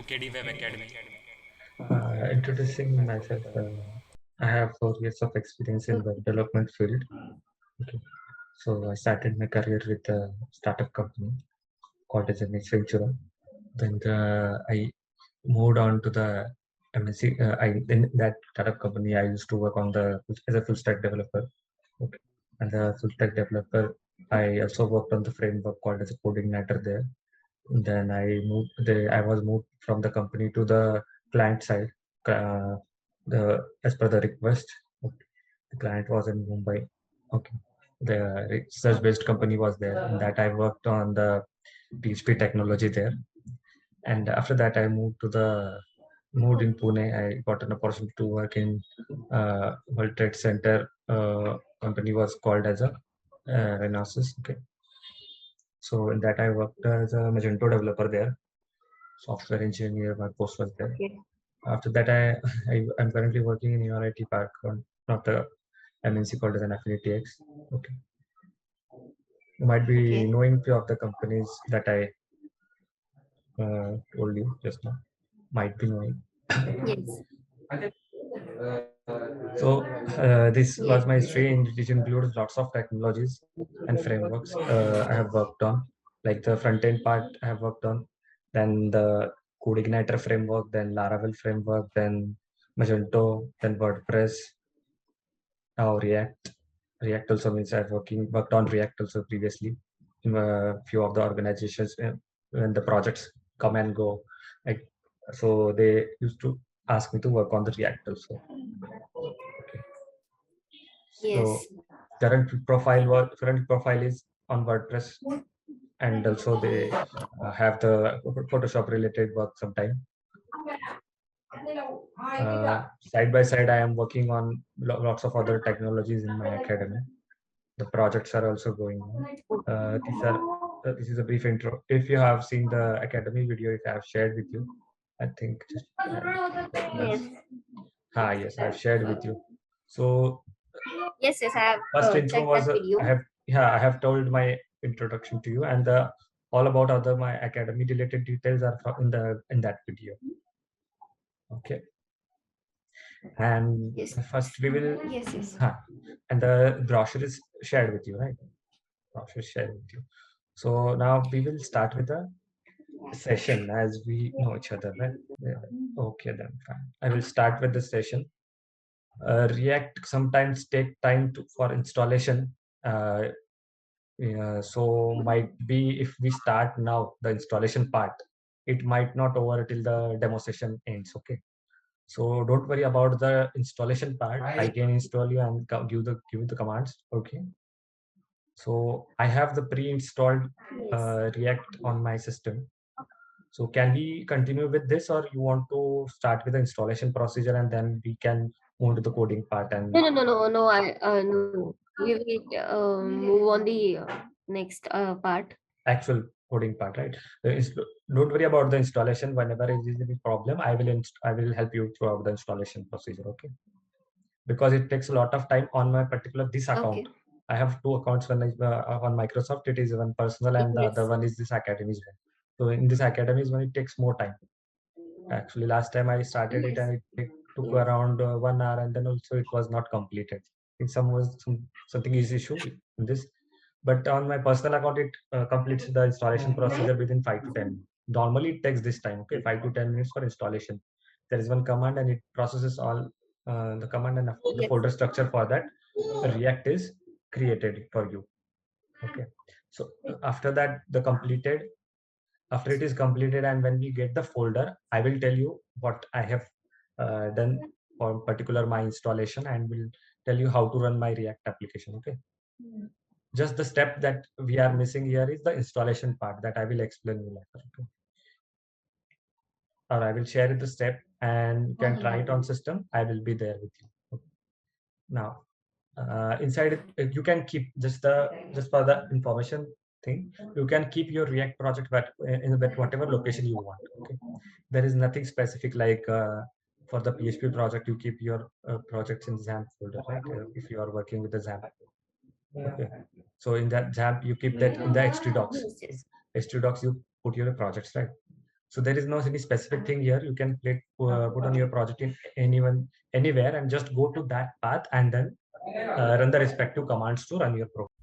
KD Web Academy. Introducing myself, I have 4 years of experience in web development field. Okay. So I started my career with a startup company called as Ventura. Then I moved on to the MSc. In that startup company, I used to work on the as a full stack developer. Okay. As a full stack developer, I also worked on the framework called as a coordinator there. Then I was moved from the company to the client side. As per the request, okay. The client was in Mumbai. Okay. The research-based company was there. In that I worked on the PHP technology there. And after that, I moved in Pune. I got an opportunity to work in World Trade Center. Company was called as a Renaissance. Okay. So in that I worked as a Magento developer there, software engineer. My post was there. Okay. After that, I'm currently working in URIT Park, not the MNC called as an Affinity X. Okay, you might be Okay. knowing few of the companies that I told you just now. Might be knowing. Yes. So this Yes. was my stream, which includes lots of technologies and frameworks I have worked on, like the front end part I have worked on, then the Coordinator framework, then Laravel framework, then Magento, then WordPress, now React. React also means I've worked on React also previously in a few of the organizations when the projects come and go. Like, so they used to ask me to work on the React also. Okay. So Yes. current profile is on WordPress, and also they have the Photoshop related work sometime. Side by side, I am working on lots of other technologies in my academy. The projects are also going on. This is a brief intro. If you have seen the academy video, if I have shared with you, I think just Yes. yes, I've shared with you. So Yes. Yes. I have first intro checked was that video. I have told my introduction to you, and the all about other my academy related details are in that video. Okay, and Yes. first we will Yes. Yes. and the brochure is shared with you, right? Brochure is shared with you. So now we will start with the session as we know each other, right? Yeah. Okay, then fine. I will start with the session. React sometimes take time for installation. Uh, so might be if we start now the installation part, it might not over till the demo session ends. Okay. So don't worry about the installation part. I can install you and give you the commands. Okay. So I have the pre-installed Yes. React on my system. So can we continue with this, or you want to start with the installation procedure and then we can move to the coding part and No. No. No. No. No. No. We will move on the next part. actual coding part, right? Don't worry about the installation. Whenever it is any problem, I will help you throughout the installation procedure. Okay, because it takes a lot of time on my particular this account. Okay. I have two accounts. One is on Microsoft. It is one personal, and the other Yes. one is this academy's one. So in this academy's one, it takes more time. Actually, last time I started it, Yes. and it took Yes. around 1 hour, and then also it was not completed. In something is issue in this, but on my personal account, it completes the installation procedure within 5 to 10 minutes. Normally, it takes this time. Okay, 5 to 10 minutes for installation. There is one command, and it processes all the command and the Yes. folder structure for that. React is created for you. Okay, so after that, after it is completed and when we get the folder, I will tell you what I have done for particular my installation, and will tell you how to run my React application. Okay, just the step that we are missing here is the installation part that I will explain you later. Okay, or I will share the step and you can try it on system. I will be there with you. Okay. Now inside it, you can keep just for the information thing, you can keep your React project in whatever location you want. Okay, there is nothing specific like for the PHP project you keep your projects in XAMPP folder, right? If you are working with the XAMPP. Okay, so in that XAMPP you keep that in the htdocs. Yes. Yes. htdocs you put your projects, right? So there is no any specific thing here. You can put on your project in anywhere and just go to that path and then run the respective commands to run your program.